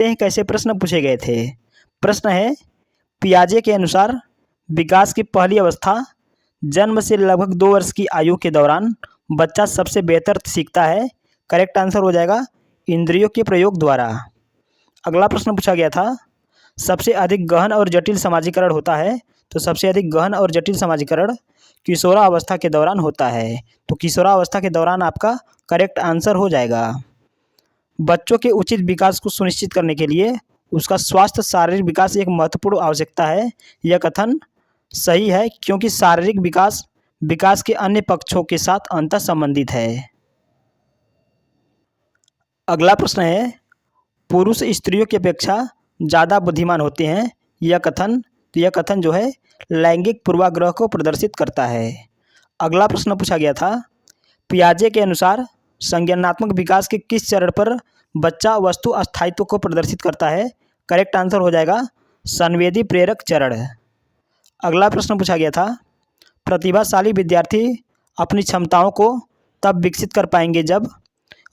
हैं कैसे प्रश्न पूछे गए थे। प्रश्न है, पियाजे के अनुसार विकास की पहली अवस्था जन्म से लगभग 2 वर्ष की आयु के दौरान बच्चा सबसे बेहतर सीखता है। करेक्ट आंसर हो जाएगा इंद्रियों के प्रयोग द्वारा। अगला प्रश्न पूछा गया था, सबसे अधिक गहन और जटिल समाजीकरण होता है। तो सबसे अधिक गहन और जटिल समाजीकरण किशोरावस्था के दौरान होता है। तो किशोरावस्था के दौरान आपका करेक्ट आंसर हो जाएगा। बच्चों के उचित विकास को सुनिश्चित करने के लिए उसका स्वास्थ्य शारीरिक विकास एक महत्वपूर्ण आवश्यकता है। यह कथन सही है क्योंकि शारीरिक विकास विकास के अन्य पक्षों के साथ अंतः संबंधित है। अगला प्रश्न है, पुरुष स्त्रियों की अपेक्षा ज़्यादा बुद्धिमान होते हैं। यह कथन जो है लैंगिक पूर्वाग्रह को प्रदर्शित करता है। अगला प्रश्न पूछा गया था, पियाजे के अनुसार संज्ञानात्मक विकास के किस चरण पर बच्चा वस्तु अस्थायित्व को प्रदर्शित करता है। करेक्ट आंसर हो जाएगा संवेदी प्रेरक चरण। अगला प्रश्न पूछा गया था, प्रतिभाशाली विद्यार्थी अपनी क्षमताओं को तब विकसित कर पाएंगे जब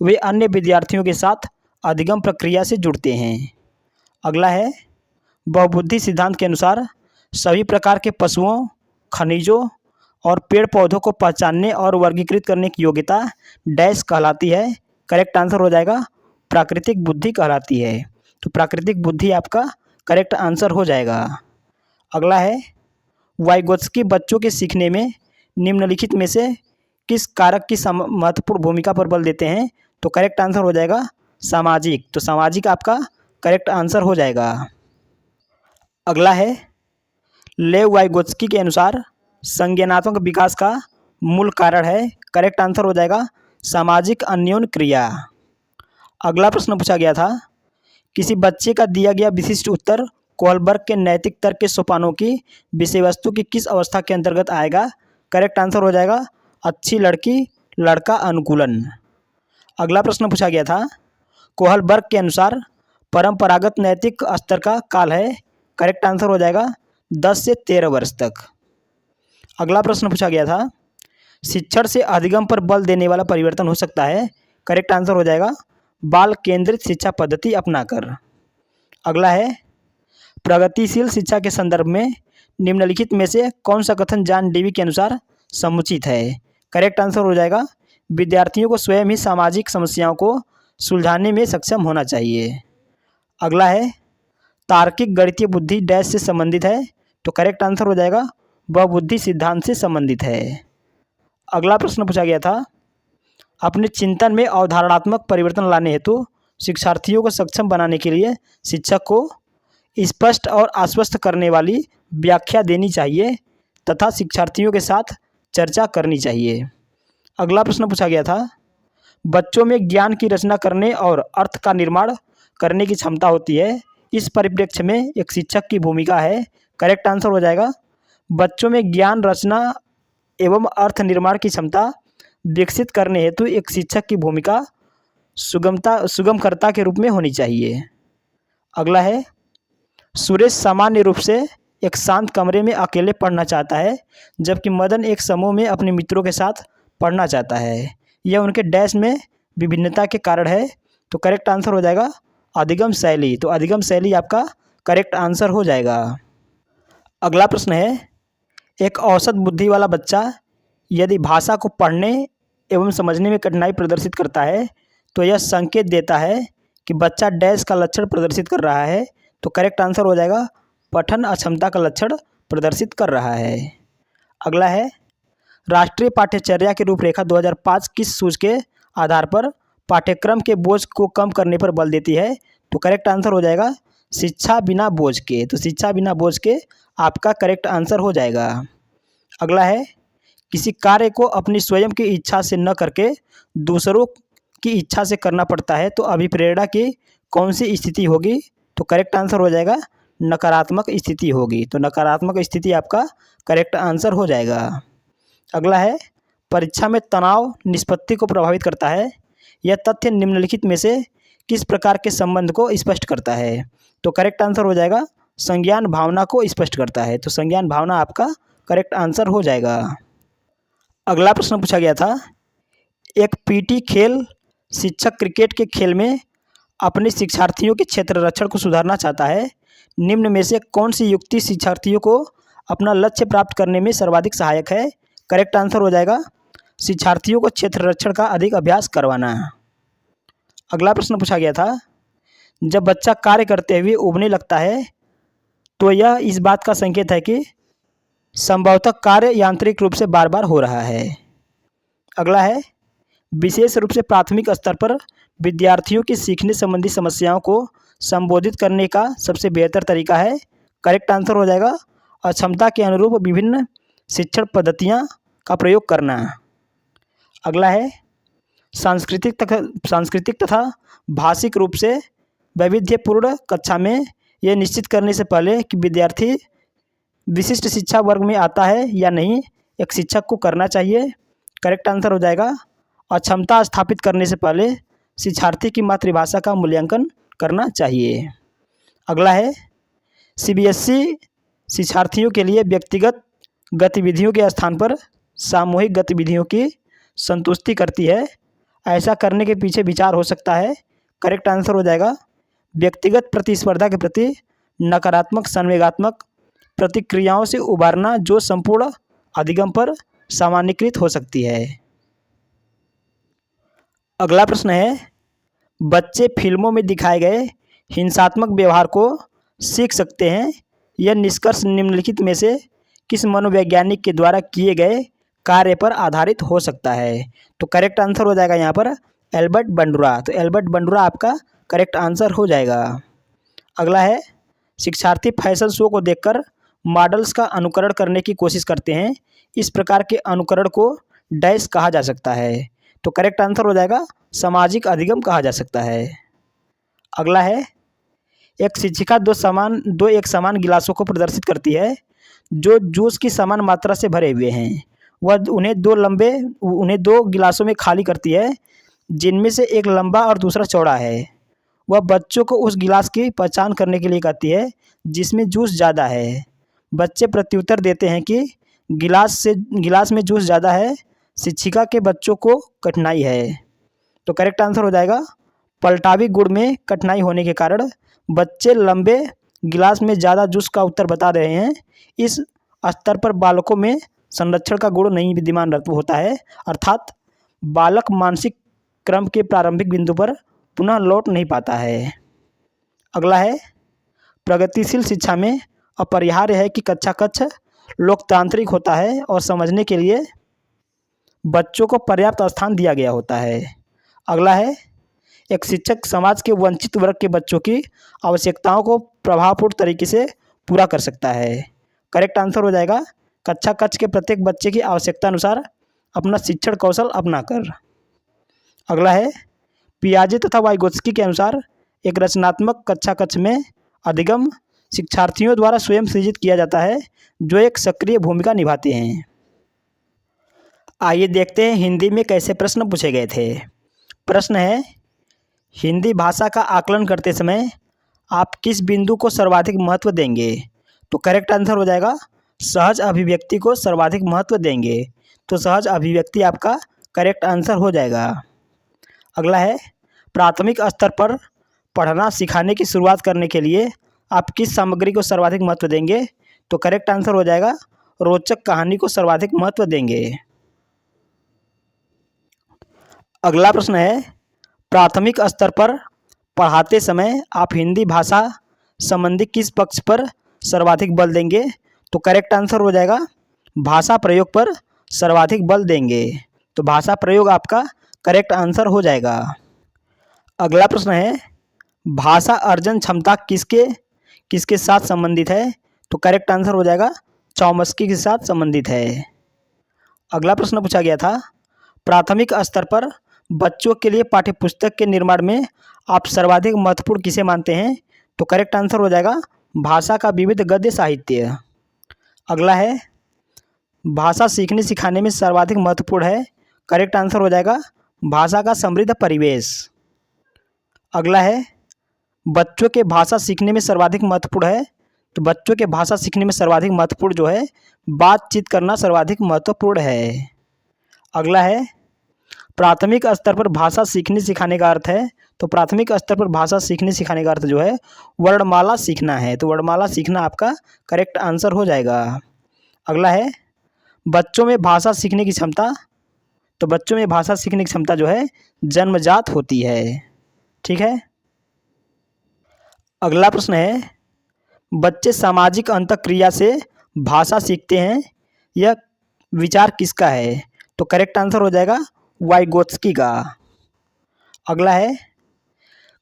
वे अन्य विद्यार्थियों के साथ अधिगम प्रक्रिया से जुड़ते हैं। अगला है, बहुबुद्धि सिद्धांत के अनुसार सभी प्रकार के पशुओं, खनिजों और पेड़ पौधों को पहचानने और वर्गीकृत करने की योग्यता डैश कहलाती है। करेक्ट आंसर हो जाएगा प्राकृतिक बुद्धि कहलाती है। तो प्राकृतिक बुद्धि आपका करेक्ट आंसर हो जाएगा। अगला है, वाइगोत्स्की बच्चों के सीखने में निम्नलिखित में से किस कारक की महत्वपूर्ण भूमिका पर बल देते हैं। तो करेक्ट आंसर हो जाएगा सामाजिक। तो सामाजिक आपका करेक्ट आंसर हो जाएगा। अगला है, लेव वाइगोत्स्की के अनुसार संज्ञानात्मक विकास का मूल कारण है। करेक्ट आंसर हो जाएगा सामाजिक अन्योन क्रिया। अगला प्रश्न पूछा गया था, किसी बच्चे का दिया गया विशिष्ट उत्तर कोहलबर्ग के नैतिक तर्क के सोपानों की विषय वस्तु की किस अवस्था के अंतर्गत आएगा। करेक्ट आंसर हो जाएगा अच्छी लड़की लड़का अनुकूलन। अगला प्रश्न पूछा गया था, कोहलबर्ग के अनुसार परंपरागत नैतिक स्तर का काल है। करेक्ट आंसर हो जाएगा 10 से 13 वर्ष तक। अगला प्रश्न पूछा गया था, शिक्षण से अधिगम पर बल देने वाला परिवर्तन हो सकता है। करेक्ट आंसर हो जाएगा बाल केंद्रित शिक्षा पद्धति अपनाकर। अगला है, प्रगतिशील शिक्षा के संदर्भ में निम्नलिखित में से कौन सा कथन जॉन डेवी के अनुसार समुचित है। करेक्ट आंसर हो जाएगा विद्यार्थियों को स्वयं ही सामाजिक समस्याओं को सुलझाने में सक्षम होना चाहिए। अगला है, तार्किक गणितीय बुद्धि डैश से संबंधित है। तो करेक्ट आंसर हो जाएगा वह बुद्धि सिद्धांत से संबंधित है। अगला प्रश्न पूछा गया था, अपने चिंतन में अवधारणात्मक परिवर्तन लाने हेतु शिक्षार्थियों को सक्षम बनाने के लिए शिक्षक को स्पष्ट और आश्वस्त करने वाली व्याख्या देनी चाहिए तथा शिक्षार्थियों के साथ चर्चा करनी चाहिए। अगला प्रश्न पूछा गया था, बच्चों में ज्ञान की रचना करने और अर्थ का निर्माण करने की क्षमता होती है। इस परिप्रेक्ष्य में एक शिक्षक की भूमिका है। करेक्ट आंसर हो जाएगा बच्चों में ज्ञान रचना एवं अर्थ निर्माण की क्षमता विकसित करने हेतु एक शिक्षक की भूमिका सुगमकर्ता के रूप में होनी चाहिए। अगला है, सुरेश सामान्य रूप से एक शांत कमरे में अकेले पढ़ना चाहता है जबकि मदन एक समूह में अपने मित्रों के साथ पढ़ना चाहता है। यह उनके डैश में विभिन्नता के कारण है। तो करेक्ट आंसर हो जाएगा अधिगम शैली। तो अधिगम शैली आपका करेक्ट आंसर हो जाएगा। अगला प्रश्न है, एक औसत बुद्धि वाला बच्चा यदि भाषा को पढ़ने एवं समझने में कठिनाई प्रदर्शित करता है तो यह संकेत देता है कि बच्चा डैश का लक्षण प्रदर्शित कर रहा है। तो करेक्ट आंसर हो जाएगा पठन अक्षमता का लक्षण प्रदर्शित कर रहा है। अगला है, राष्ट्रीय पाठ्यचर्या की रूपरेखा 2005 किस सूची के आधार पर पाठ्यक्रम के बोझ को कम करने पर बल देती है। तो करेक्ट आंसर हो जाएगा शिक्षा बिना बोझ के। तो शिक्षा बिना बोझ के आपका करेक्ट आंसर हो जाएगा। अगला है, किसी कार्य को अपनी स्वयं की इच्छा से न करके दूसरों की इच्छा से करना पड़ता है तो अभिप्रेरणा की कौन सी स्थिति होगी। तो करेक्ट आंसर हो जाएगा नकारात्मक स्थिति होगी। तो नकारात्मक स्थिति आपका करेक्ट आंसर हो जाएगा। अगला है, परीक्षा में तनाव निष्पत्ति को प्रभावित करता है। यह तथ्य निम्नलिखित में से किस प्रकार के संबंध को स्पष्ट करता है। तो करेक्ट आंसर हो जाएगा संज्ञान भावना को स्पष्ट करता है। तो संज्ञान भावना आपका करेक्ट आंसर हो जाएगा। अगला प्रश्न पूछा गया था, एक पीटी खेल शिक्षक क्रिकेट के खेल में अपने शिक्षार्थियों के क्षेत्र रक्षण को सुधारना चाहता है, निम्न में से कौन सी युक्ति शिक्षार्थियों को अपना लक्ष्य प्राप्त करने में सर्वाधिक सहायक है? करेक्ट आंसर हो जाएगा शिक्षार्थियों को क्षेत्र रक्षण का अधिक अभ्यास करवाना। अगला प्रश्न पूछा गया था, जब बच्चा कार्य करते हुए उबने लगता है तो यह इस बात का संकेत है कि संभवतः कार्य यांत्रिक रूप से बार बार हो रहा है। अगला है, विशेष रूप से प्राथमिक स्तर पर विद्यार्थियों की सीखने संबंधी समस्याओं को संबोधित करने का सबसे बेहतर तरीका है। करेक्ट आंसर हो जाएगा अक्षमता के अनुरूप विभिन्न शिक्षण पद्धतियां का प्रयोग करना। अगला है, सांस्कृतिक तथा भाषिक रूप से वैविध्यपूर्ण कक्षा में यह निश्चित करने से पहले कि विद्यार्थी विशिष्ट शिक्षा वर्ग में आता है या नहीं, एक शिक्षक को करना चाहिए। करेक्ट आंसर हो जाएगा अक्षमता स्थापित करने से पहले शिक्षार्थी की मातृभाषा का मूल्यांकन करना चाहिए। अगला है, सीबीएसई शिक्षार्थियों के लिए व्यक्तिगत गतिविधियों के स्थान पर सामूहिक गतिविधियों की संतुष्टि करती है। ऐसा करने के पीछे विचार हो सकता है। करेक्ट आंसर हो जाएगा व्यक्तिगत प्रतिस्पर्धा के प्रति नकारात्मक संवेगात्मक प्रतिक्रियाओं से उबारना, जो संपूर्ण अधिगम पर सामान्यीकृत हो सकती है। अगला प्रश्न है, बच्चे फिल्मों में दिखाए गए हिंसात्मक व्यवहार को सीख सकते हैं। यह निष्कर्ष निम्नलिखित में से किस मनोवैज्ञानिक के द्वारा किए गए कार्य पर आधारित हो सकता है? तो करेक्ट आंसर हो जाएगा यहाँ पर एल्बर्ट बंडुरा। तो एल्बर्ट बंडुरा आपका करेक्ट आंसर हो जाएगा। अगला है, शिक्षार्थी फैशन शो को देखकर मॉडल्स का अनुकरण करने की कोशिश करते हैं। इस प्रकार के अनुकरण को डैश कहा जा सकता है। तो करेक्ट आंसर हो जाएगा सामाजिक अधिगम कहा जा सकता है। अगला है, एक शिक्षिका दो एक समान गिलासों को प्रदर्शित करती है जो जूस की समान मात्रा से भरे हुए हैं। वह उन्हें दो गिलासों में खाली करती है जिनमें से एक लंबा और दूसरा चौड़ा है। वह बच्चों को उस गिलास की पहचान करने के लिए कहती है जिसमें जूस ज़्यादा है। बच्चे प्रत्युत्तर देते हैं कि गिलास में जूस ज़्यादा है। शिक्षिका के बच्चों को कठिनाई है। तो करेक्ट आंसर हो जाएगा पलटावी गुण में कठिनाई होने के कारण बच्चे लंबे गिलास में ज़्यादा जूस का उत्तर बता रहे हैं। इस स्तर पर बालकों में संरक्षण का गुण नहीं विद्यमान होता है, अर्थात बालक मानसिक क्रम के प्रारंभिक बिंदु पर पुनः लौट नहीं पाता है। अगला है, प्रगतिशील शिक्षा में अपरिहार्य है कि कक्षा कक्ष लोकतांत्रिक होता है और समझने के लिए बच्चों को पर्याप्त स्थान दिया गया होता है। अगला है, एक शिक्षक समाज के वंचित वर्ग के बच्चों की आवश्यकताओं को प्रभावपूर्ण तरीके से पूरा कर सकता है। करेक्ट आंसर हो जाएगा कक्षा कक्ष के प्रत्येक बच्चे की आवश्यकता अनुसार अपना शिक्षण कौशल अपनाकर। अगला है, पियाजे तथा वाइगोत्स्की के अनुसार एक रचनात्मक कक्षा कक्ष में अधिगम शिक्षार्थियों द्वारा स्वयं सृजित किया जाता है जो एक सक्रिय भूमिका निभाते हैं। आइए देखते हैं हिंदी में कैसे प्रश्न पूछे गए थे। प्रश्न है, हिंदी भाषा का आकलन करते समय आप किस बिंदु को सर्वाधिक महत्व देंगे? तो करेक्ट आंसर हो जाएगा सहज अभिव्यक्ति को सर्वाधिक महत्व देंगे। तो सहज अभिव्यक्ति आपका करेक्ट आंसर हो जाएगा। अगला है, प्राथमिक स्तर पर पढ़ना सिखाने की शुरुआत करने के लिए आप किस सामग्री को सर्वाधिक महत्व देंगे? तो करेक्ट आंसर हो जाएगा रोचक कहानी को सर्वाधिक महत्व देंगे। अगला प्रश्न है, प्राथमिक स्तर पर पढ़ाते समय आप हिंदी भाषा संबंधी किस पक्ष पर सर्वाधिक बल देंगे? तो करेक्ट आंसर हो जाएगा भाषा प्रयोग पर सर्वाधिक बल देंगे। तो भाषा प्रयोग आपका करेक्ट आंसर हो जाएगा। अगला प्रश्न है, भाषा अर्जन क्षमता किसके साथ संबंधित है? तो करेक्ट आंसर हो जाएगा चॉम्स्की के साथ संबंधित है। अगला प्रश्न पूछा गया था, प्राथमिक स्तर पर बच्चों के लिए पाठ्यपुस्तक के निर्माण में आप सर्वाधिक महत्वपूर्ण किसे मानते हैं? तो करेक्ट आंसर हो जाएगा भाषा का विविध गद्य साहित्य। अगला है, भाषा सीखने सिखाने में सर्वाधिक महत्वपूर्ण है। करेक्ट आंसर हो जाएगा भाषा का समृद्ध परिवेश। अगला है, बच्चों के भाषा सीखने में सर्वाधिक महत्वपूर्ण है। तो बच्चों के भाषा सीखने में सर्वाधिक महत्वपूर्ण जो है बातचीत करना सर्वाधिक महत्वपूर्ण है। अगला है, प्राथमिक स्तर पर भाषा सीखने सिखाने का अर्थ है, तो प्राथमिक स्तर पर भाषा सीखने सिखाने का अर्थ जो है वर्णमाला सीखना है। तो वर्णमाला सीखना आपका करेक्ट आंसर हो जाएगा। अगला है बच्चों में भाषा सीखने की क्षमता, तो बच्चों में भाषा सीखने की क्षमता जो है जन्मजात होती है। ठीक है। अगला प्रश्न है बच्चे सामाजिक अंतःक्रिया से भाषा सीखते हैं, यह विचार किसका है? तो करेक्ट आंसर हो जाएगा वाइगोत्स्की का। अगला है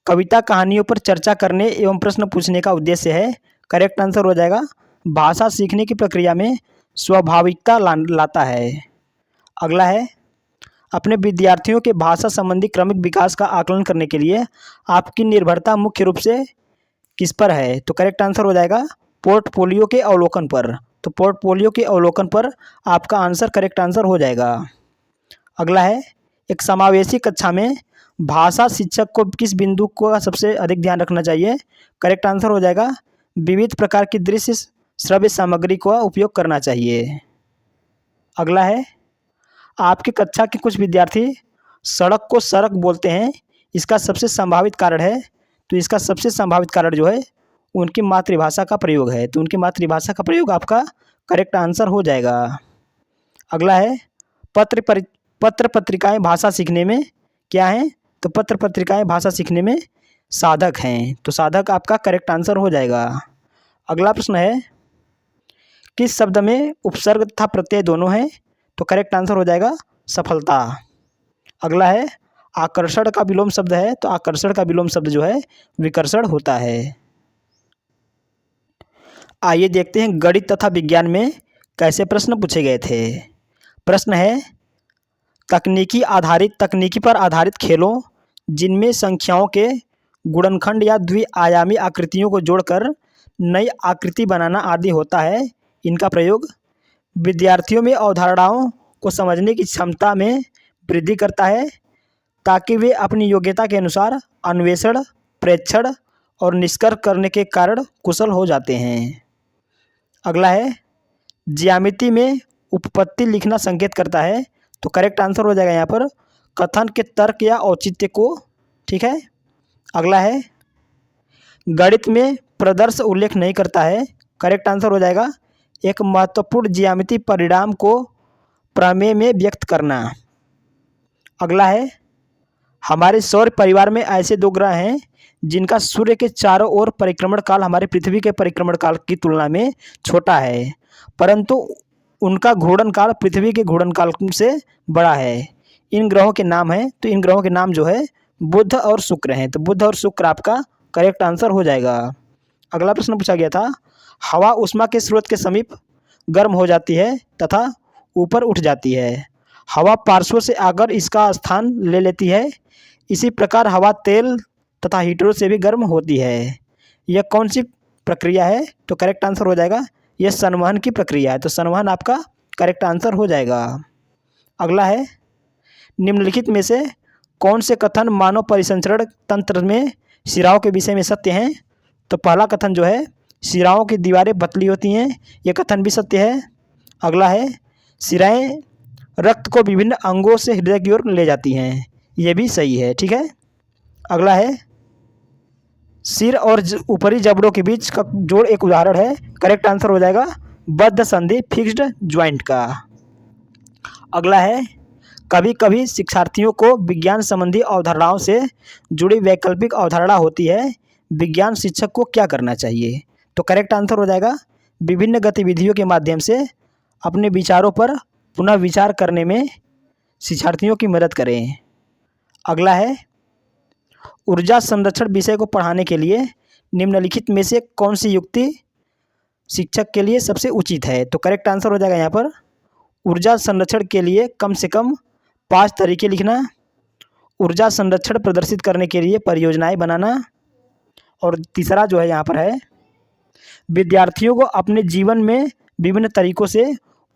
कविता कहानियों पर चर्चा करने एवं प्रश्न पूछने का उद्देश्य है, करेक्ट आंसर हो जाएगा भाषा सीखने की प्रक्रिया में स्वाभाविकता लाता है। अगला है अपने विद्यार्थियों के भाषा संबंधी क्रमिक विकास का आकलन करने के लिए आपकी निर्भरता मुख्य रूप से किस पर है? तो करेक्ट आंसर हो जाएगा पोर्टफोलियो के अवलोकन पर। तो पोर्टफोलियो के अवलोकन पर आपका आंसर करेक्ट आंसर हो जाएगा। अगला है एक समावेशी कक्षा में भाषा शिक्षक को किस बिंदु को सबसे अधिक ध्यान रखना चाहिए? करेक्ट आंसर हो जाएगा विविध प्रकार की दृश्य श्रव्य सामग्री का उपयोग करना चाहिए। अगला है आपकी कक्षा के कुछ विद्यार्थी सड़क को सड़क बोलते हैं, इसका सबसे संभावित कारण है? तो इसका सबसे संभावित कारण जो है उनकी मातृभाषा का प्रयोग है। तो उनकी मातृभाषा का प्रयोग आपका करेक्ट आंसर हो जाएगा। अगला है पत्र पत्रिकाएं भाषा सीखने में क्या हैं? तो पत्र पत्रिकाएं भाषा सीखने में साधक हैं। तो साधक आपका करेक्ट आंसर हो जाएगा। अगला प्रश्न है किस शब्द में उपसर्ग तथा प्रत्यय दोनों हैं? तो करेक्ट आंसर हो जाएगा सफलता। अगला है आकर्षण का विलोम शब्द है, तो आकर्षण का विलोम शब्द जो है विकर्षण होता है। आइए देखते हैं गणित तथा विज्ञान में कैसे प्रश्न पूछे गए थे। प्रश्न है तकनीकी पर आधारित खेलों जिनमें संख्याओं के गुणनखंड या द्विआयामी आकृतियों को जोड़कर नई आकृति बनाना आदि होता है, इनका प्रयोग विद्यार्थियों में अवधारणाओं को समझने की क्षमता में वृद्धि करता है ताकि वे अपनी योग्यता के अनुसार अन्वेषण, प्रेक्षण और निष्कर्ष करने के कारण कुशल हो जाते हैं। अगला है ज्यामिति में उपपत्ति लिखना संकेत करता है, तो करेक्ट आंसर हो जाएगा यहाँ पर कथन के तर्क या औचित्य को। ठीक है। अगला है गणित में प्रदर्श उल्लेख नहीं करता है, करेक्ट आंसर हो जाएगा एक महत्वपूर्ण ज्यामिति परिणाम को प्रमेय में व्यक्त करना। अगला है हमारे सौर परिवार में ऐसे दो ग्रह हैं जिनका सूर्य के चारों ओर परिक्रमण काल हमारे पृथ्वी के परिक्रमण काल की तुलना में छोटा है, परंतु उनका घूर्णन काल पृथ्वी के घूर्णन काल से बड़ा है। इन ग्रहों के नाम हैं, तो इन ग्रहों के नाम जो है बुध और शुक्र हैं। तो बुध और शुक्र आपका करेक्ट आंसर हो जाएगा। अगला प्रश्न पूछा गया था हवा उष्मा के स्रोत के समीप गर्म हो जाती है तथा ऊपर उठ जाती है, हवा पार्श्व से आकर इसका स्थान ले लेती है, इसी प्रकार हवा तेल तथा हीटरों से भी गर्म होती है, यह कौन सी प्रक्रिया है? तो करेक्ट आंसर हो जाएगा यह संवहन की प्रक्रिया है। तो संवहन आपका करेक्ट आंसर हो जाएगा। अगला है निम्नलिखित में से कौन से कथन मानव परिसंचरण तंत्र में शिराओं के विषय में सत्य हैं? तो पहला कथन जो है शिराओं की दीवारें पतली होती हैं, यह कथन भी सत्य है। अगला है शिराएं रक्त को विभिन्न अंगों से हृदय की ओर ले जाती हैं, यह भी सही है। ठीक है। अगला है सिर और ऊपरी जबड़ों के बीच का जोड़ एक उदाहरण है, करेक्ट आंसर हो जाएगा बद्ध संधि फिक्स्ड ज्वाइंट का। अगला है कभी कभी शिक्षार्थियों को विज्ञान संबंधी अवधारणाओं से जुड़ी वैकल्पिक अवधारणा होती है, विज्ञान शिक्षक को क्या करना चाहिए? तो करेक्ट आंसर हो जाएगा विभिन्न गतिविधियों के माध्यम से अपने विचारों पर पुनः विचार करने में शिक्षार्थियों की मदद करें। अगला है ऊर्जा संरक्षण विषय को पढ़ाने के लिए निम्नलिखित में से कौन सी युक्ति शिक्षक के लिए सबसे उचित है? तो करेक्ट आंसर हो जाएगा यहाँ पर ऊर्जा संरक्षण के लिए कम से कम 5 तरीके लिखना, ऊर्जा संरक्षण प्रदर्शित करने के लिए परियोजनाएं बनाना, और तीसरा जो है यहाँ पर है विद्यार्थियों को अपने जीवन में विभिन्न तरीकों से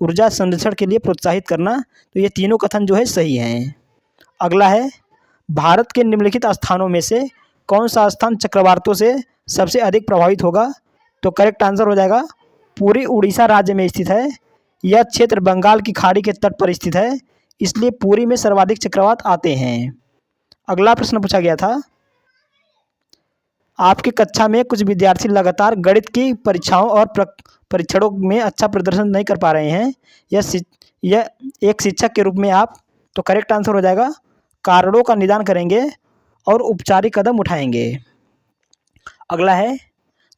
ऊर्जा संरक्षण के लिए प्रोत्साहित करना। तो ये तीनों कथन जो है सही हैं। अगला है भारत के निम्नलिखित स्थानों में से कौन सा स्थान चक्रवातों से सबसे अधिक प्रभावित होगा? तो करेक्ट आंसर हो जाएगा पूरी उड़ीसा राज्य में स्थित है, यह क्षेत्र बंगाल की खाड़ी के तट पर स्थित है, इसलिए पूरी में सर्वाधिक चक्रवात आते हैं। अगला प्रश्न पूछा गया था, आपकी कक्षा में कुछ विद्यार्थी लगातार गणित की परीक्षाओं और परीक्षणों में अच्छा प्रदर्शन नहीं कर पा रहे हैं। यह एक शिक्षक के रूप में आप, तो करेक्ट आंसर हो जाएगा कारणों का निदान करेंगे और उपचारिक कदम उठाएंगे। अगला है,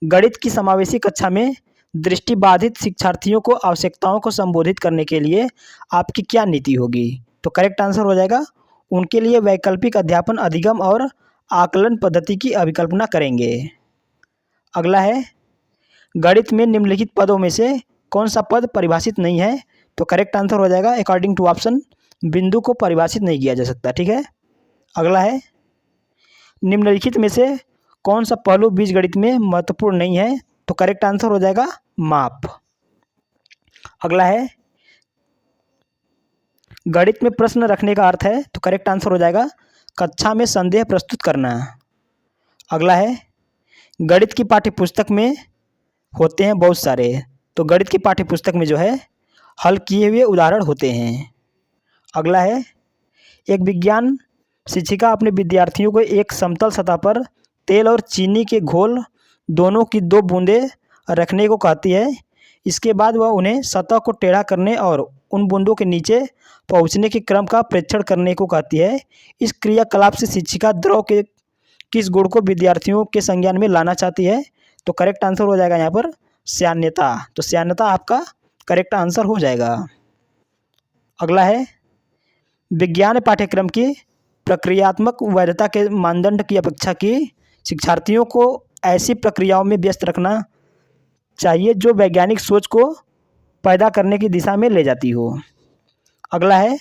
गणित की समावेशी कक्षा में दृष्टिबाधित शिक्षार्थियों को आवश्यकताओं को संबोधित करने के लिए आपकी क्या नीति होगी? तो करेक्ट आंसर हो जाएगा उनके लिए वैकल्पिक अध्यापन अधिगम और आकलन पद्धति की अभिकल्पना करेंगे। अगला है, गणित में निम्नलिखित पदों में से कौन सा पद परिभाषित नहीं है? तो करेक्ट आंसर हो जाएगा अकॉर्डिंग टू ऑप्शन, बिंदु को परिभाषित नहीं किया जा सकता। ठीक है। अगला है, निम्नलिखित में से कौन सा पहलू बीजगणित में महत्वपूर्ण नहीं है? तो करेक्ट आंसर हो जाएगा माप। अगला है, गणित में प्रश्न रखने का अर्थ है? तो करेक्ट आंसर हो जाएगा कक्षा में संदेह प्रस्तुत करना। अगला है, गणित की पाठ्यपुस्तक में होते हैं बहुत सारे, तो गणित की पाठ्यपुस्तक में जो है हल किए हुए उदाहरण होते हैं। अगला है, एक विज्ञान शिक्षिका अपने विद्यार्थियों को एक समतल सतह पर तेल और चीनी के घोल दोनों की 2 बूंदें रखने को कहती है। इसके बाद वह उन्हें सतह को टेढ़ा करने और उन बूंदों के नीचे पहुंचने के क्रम का प्रेक्षण करने को कहती है। इस क्रियाकलाप से शिक्षिका द्रव के किस गुण को विद्यार्थियों के संज्ञान में लाना चाहती है? तो करेक्ट आंसर हो जाएगा यहाँ पर श्यान्यता। तो श्यान्यता आपका करेक्ट आंसर हो जाएगा। अगला है, विज्ञान पाठ्यक्रम की प्रक्रियात्मक वैधता के मानदंड की अपेक्षा की शिक्षार्थियों को ऐसी प्रक्रियाओं में व्यस्त रखना चाहिए जो वैज्ञानिक सोच को पैदा करने की दिशा में ले जाती हो। अगला है,